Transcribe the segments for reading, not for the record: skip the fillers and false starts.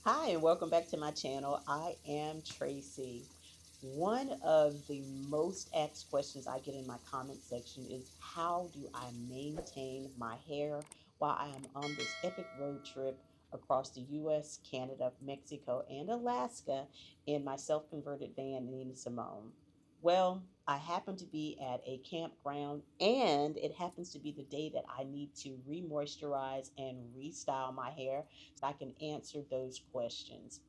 Hi, and welcome back to my channel. I am Tracy. One of the most asked questions I get in my comment section is how do I maintain my hair while I am on this epic road trip across the US, Canada, Mexico, and Alaska in my self converted van, Nina Simone? Well, I happen to be at a campground, and it happens to be the day that I need to re moisturize and restyle my hair so I can answer those questions.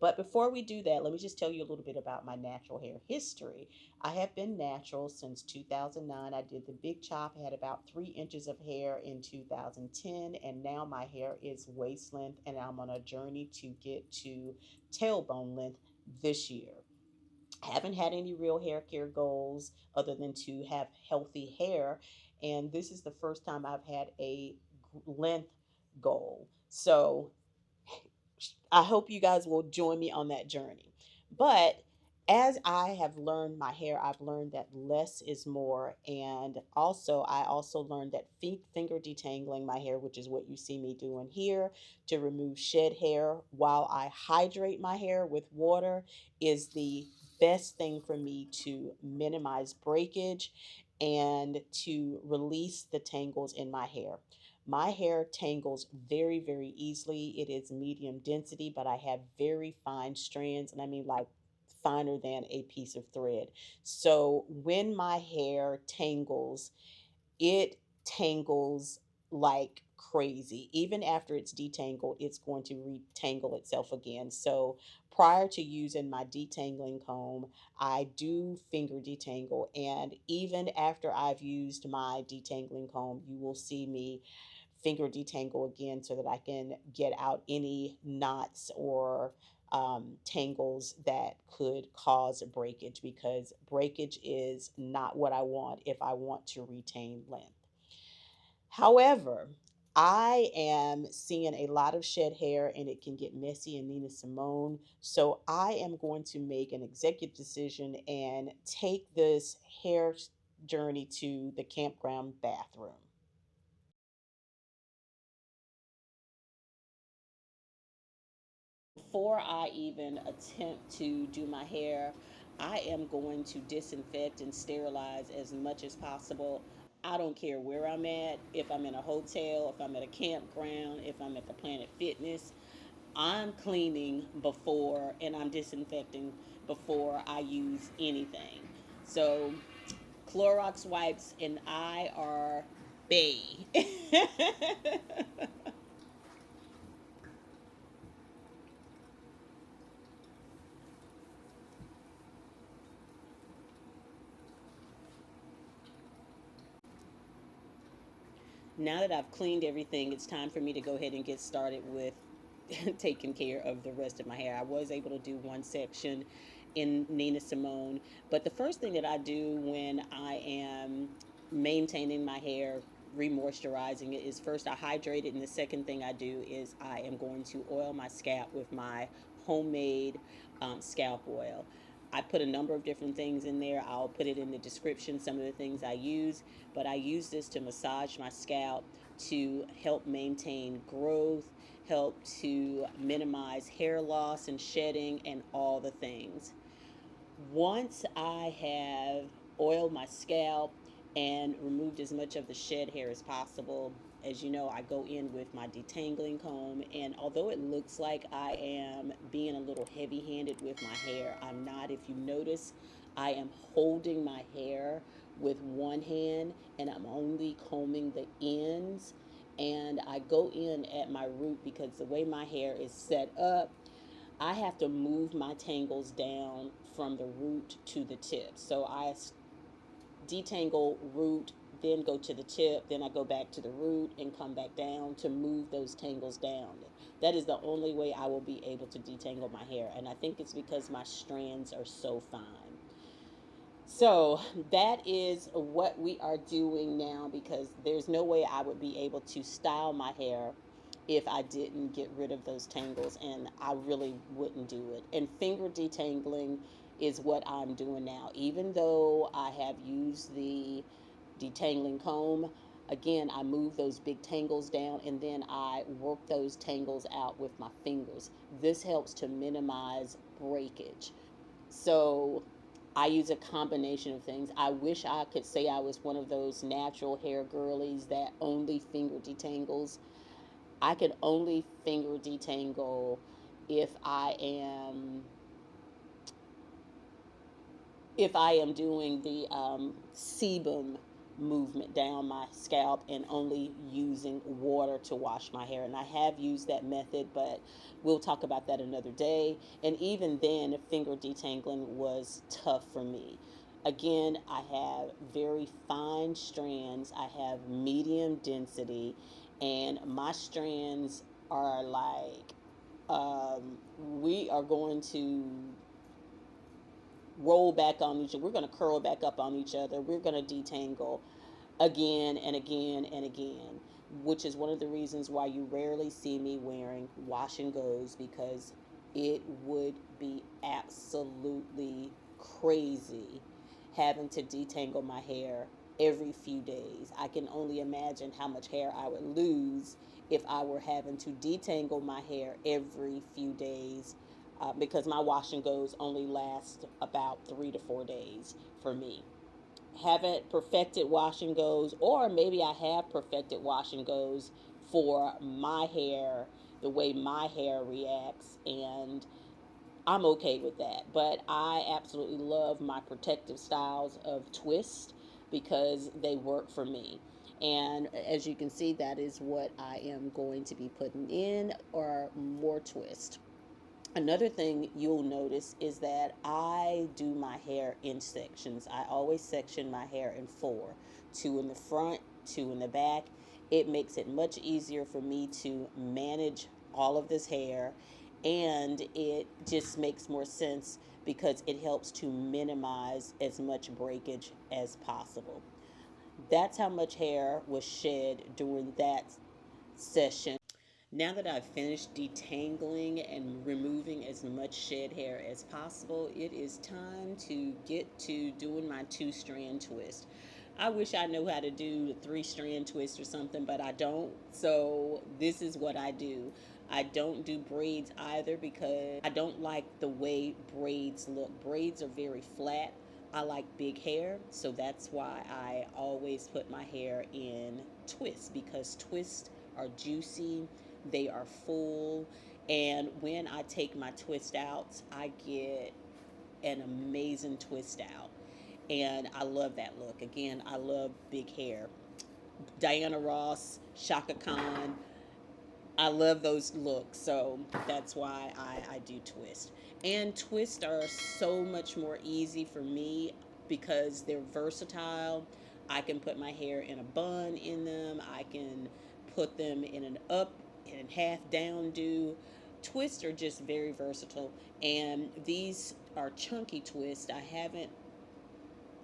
But before we do that, let me just tell you a little bit about my natural hair history. I have been natural since 2009. I did the big chop, I had about 3 inches of hair in 2010, and now my hair is waist length, and I'm on a journey to get to tailbone length this year. Haven't had any real hair care goals other than to have healthy hair. And this is the first time I've had a length goal. So I hope you guys will join me on that journey. But as I have learned my hair, I've learned that less is more. And also, I also learned that finger detangling my hair, which is what you see me doing here to remove shed hair while I hydrate my hair with water, is the best thing for me to minimize breakage and to release the tangles in my hair. My hair tangles very, very easily. It is medium density, but I have very fine strands, and I mean like finer than a piece of thread. So when my hair tangles, it tangles like crazy. Even after it's detangled, it's going to retangle itself again. So prior to using my detangling comb, I do finger detangle. And even after I've used my detangling comb, you will see me finger detangle again so that I can get out any knots or tangles that could cause breakage, because breakage is not what I want if I want to retain length. However, I am seeing a lot of shed hair and it can get messy in Nina Simone. So I am going to make an executive decision and take this hair journey to the campground bathroom. Before I even attempt to do my hair, I am going to disinfect and sterilize as much as possible. I don't care where I'm at, if I'm in a hotel, if I'm at a campground, if I'm at the Planet Fitness. I'm cleaning before and I'm disinfecting before I use anything. So Clorox wipes and I are bay. Now that I've cleaned everything, it's time for me to go ahead and get started with taking care of the rest of my hair. I was able to do one section in Nina Simone, but the first thing that I do when I am maintaining my hair, re-moisturizing it, is first I hydrate it, and the second thing I do is I am going to oil my scalp with my homemade scalp oil. I put a number of different things in there. I'll put it in the description, some of the things I use, but I use this to massage my scalp to help maintain growth, help to minimize hair loss and shedding, and all the things. Once I have oiled my scalp and removed as much of the shed hair as possible, as you know, I go in with my detangling comb. And although it looks like I am being a little heavy handed with my hair, I'm not. If you notice, I am holding my hair with one hand and I'm only combing the ends. And I go in at my root because the way my hair is set up, I have to move my tangles down from the root to the tip. So I detangle root, then go to the tip, then I go back to the root and come back down to move those tangles down. That is the only way I will be able to detangle my hair. And I think it's because my strands are so fine. So that is what we are doing now, because there's no way I would be able to style my hair if I didn't get rid of those tangles, and I really wouldn't do it. And finger detangling is what I'm doing now. Even though I have used the detangling comb, Again, I move those big tangles down and then I work those tangles out with my fingers. This helps to minimize breakage. So I use a combination of things. I wish I could say I was one of those natural hair girlies that only finger detangles. I can only finger detangle if I am doing the sebum movement down my scalp and only using water to wash my hair. And I have used that method, but we'll talk about that another day. And even then, finger detangling was tough for me. Again, I have very fine strands, I have medium density, and my strands are like, we are going to roll back on each other. We're going to curl back up on each other. We're going to detangle again and again and again, which is one of the reasons why you rarely see me wearing wash and goes, because it would be absolutely crazy having to detangle my hair every few days. I can only imagine how much hair I would lose if I were having to detangle my hair every few days, because my wash and goes only last about 3 to 4 days for me. Haven't perfected wash and goes, or maybe I have perfected wash and goes for my hair, the way my hair reacts, and I'm okay with that. But I absolutely love my protective styles of twist because they work for me. And as you can see, that is what I am going to be putting in, or more twist. Another thing you'll notice is that I do my hair in sections. I always section my hair in four: two in the front, two in the back. It makes it much easier for me to manage all of this hair, and it just makes more sense because it helps to minimize as much breakage as possible. That's how much hair was shed during that session. Now that I've finished detangling and removing as much shed hair as possible, it is time to get to doing my 2-strand twist. I wish I knew how to do the 3-strand twist or something, but I don't. So this is what I do. I don't do braids either because I don't like the way braids look. Braids are very flat. I like big hair, so that's why I always put my hair in twists, because twists are juicy, they are full, and when I take my twist out, I get an amazing twist out. And I love that look. Again, I love big hair. Diana Ross, Shaka Khan, I love those looks, so that's why I do twist. And twists are so much more easy for me because they're versatile. I can put my hair in a bun in them. I can put them in an up and half down do. Twists are just very versatile, and these are chunky twists. I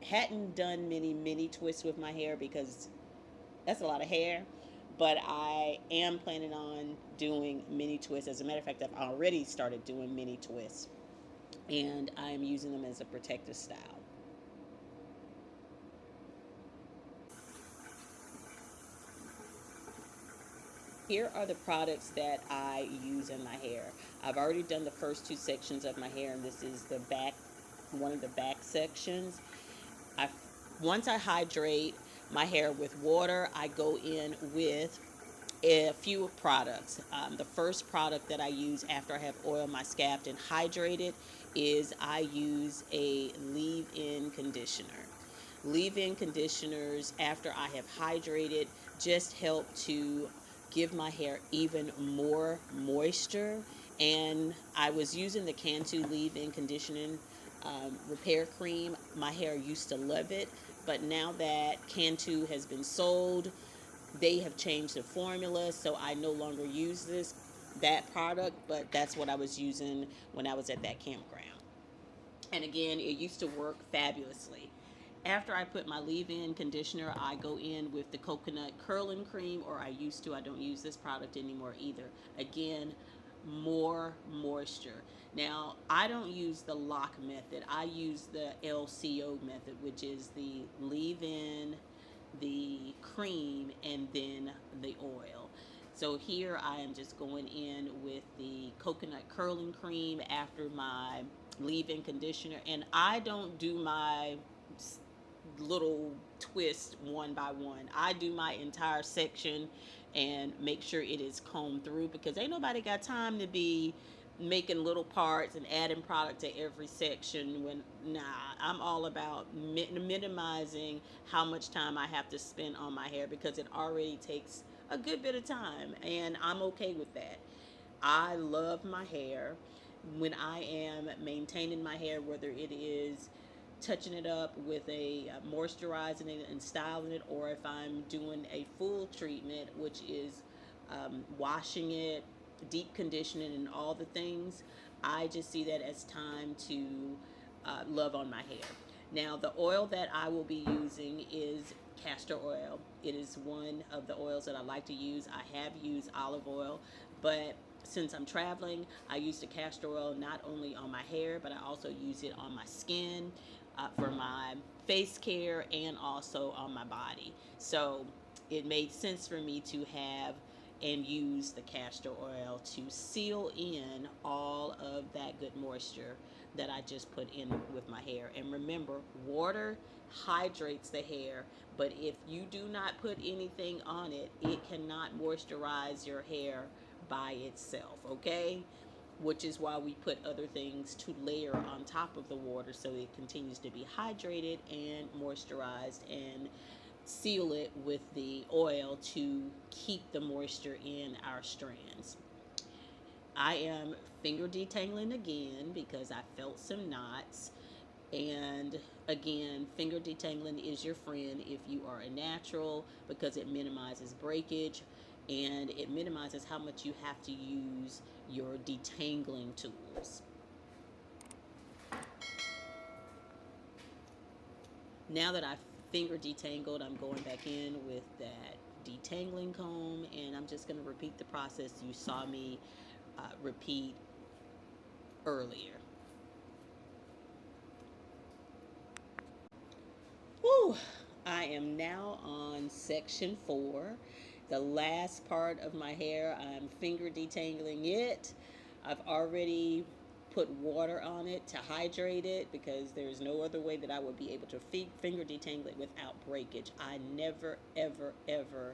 hadn't done many twists with my hair because that's a lot of hair. But I am planning on doing mini twists. As a matter of fact, I've already started doing mini twists, and I'm using them as a protective style. Here are the products that I use in my hair. I've already done the first two sections of my hair, and this is the back, one of the back sections. I Once I hydrate my hair with water, I go in with a few products. The first product that I use after I have oiled my scalp and hydrated is I use a leave-in conditioner. Leave-in conditioners, after I have hydrated, just help to give my hair even more moisture. And I was using the Cantu leave-in conditioning repair cream. My hair used to love it, but now that Cantu has been sold, they have changed the formula, so I no longer use that product, but that's what I was using when I was at that campground. And again, it used to work fabulously. After I put my leave-in conditioner, I go in with the coconut curling cream, or I used to. I don't use this product anymore either. Again, more moisture. Now, I don't use the lock method. I use the LCO method, which is the leave-in the cream, and then the oil. So here I am just going in with the coconut curling cream after my leave-in conditioner, and I don't do my little twist one by one. I do my entire section and make sure it is combed through, because ain't nobody got time to be making little parts and adding product to every section. When nah, I'm all about minimizing how much time I have to spend on my hair, because it already takes a good bit of time, and I'm okay with that. I love my hair. When I am maintaining my hair, whether it is touching it up with a moisturizing it and styling it, or if I'm doing a full treatment, which is washing it, deep conditioning, and all the things, I just see that as time to love on my hair. Now, the oil that I will be using is castor oil. It is one of the oils that I like to use. I have used olive oil, but since I'm traveling, I use the castor oil not only on my hair, but I also use it on my skin, for my face care, and also on my body. So it made sense for me to have and use the castor oil to seal in all of that good moisture that I just put in with my hair. And remember, water hydrates the hair, but if you do not put anything on it, it cannot moisturize your hair by itself, okay? Which is why we put other things to layer on top of the water, so it continues to be hydrated and moisturized, and seal it with the oil to keep the moisture in our strands. I am finger detangling again because I felt some knots. And again, finger detangling is your friend if you are a natural, because it minimizes breakage and it minimizes how much you have to use your detangling tools. Now that I've finger detangled, I'm going back in with that detangling comb, and I'm just going to repeat the process you saw me repeat earlier. Whew. I am now on section 4, the last part of my hair. I'm finger detangling it. I've already put water on it to hydrate it, because there's no other way that I would be able to finger detangle it without breakage. I never, ever, ever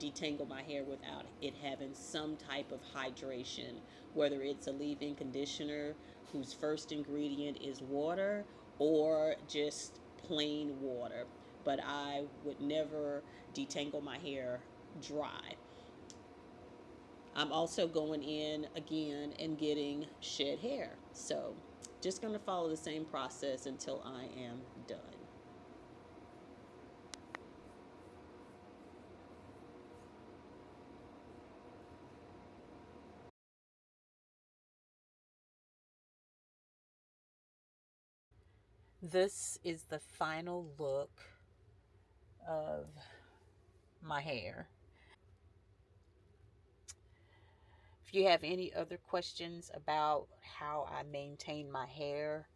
detangle my hair without it having some type of hydration, whether it's a leave-in conditioner whose first ingredient is water, or just plain water. But I would never detangle my hair dry. I'm also going in again and getting shed hair. So just going to follow the same process until I am done. This is the final look of my hair. If you have any other questions about how I maintain my hair,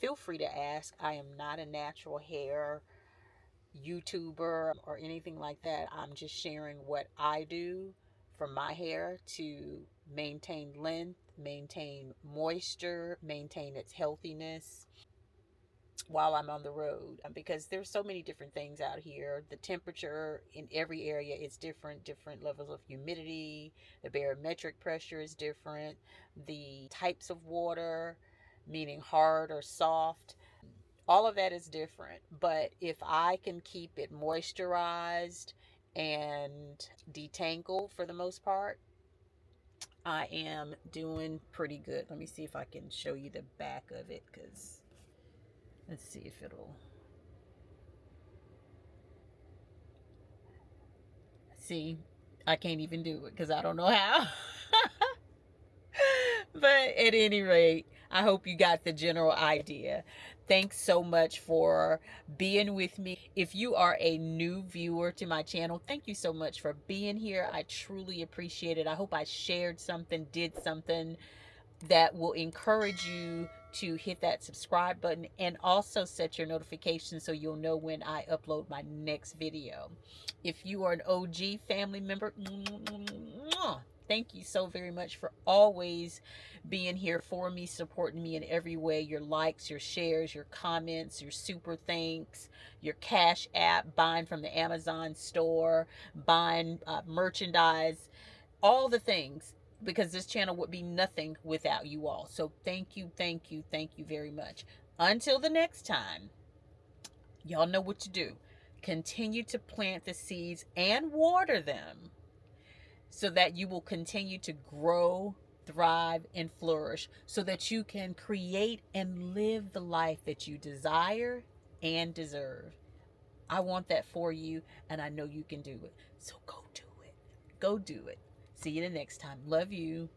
feel free to ask. I am not a natural hair YouTuber or anything like that. I'm just sharing what I do for my hair to maintain length, maintain moisture, maintain its healthiness while I'm on the road, because there's so many different things out here. The temperature in every area is different, different levels of humidity, the barometric pressure is different, the types of water, meaning hard or soft, all of that is different. But if I can keep it moisturized and detangled for the most part, I am doing pretty good. Let me see if I can show you the back of it, because let's see if it'll see. I can't even do it because I don't know how. But at any rate, I hope you got the general idea. Thanks so much for being with me. If you are a new viewer to my channel, thank you so much for being here. I truly appreciate it. I hope I shared something, did something that will encourage you to hit that subscribe button and also set your notifications so you'll know when I upload my next video. If you are an OG family member, thank you so very much for always being here for me, supporting me in every way. Your likes, your shares, your comments, your super thanks, your Cash App, buying from the Amazon store, buying merchandise, all the things, because this channel would be nothing without you all. So thank you, thank you, thank you very much. Until the next time, y'all know what to do. Continue to plant the seeds and water them so that you will continue to grow, thrive, and flourish so that you can create and live the life that you desire and deserve. I want that for you, and I know you can do it. So go do it. Go do it. See you the next time. Love you.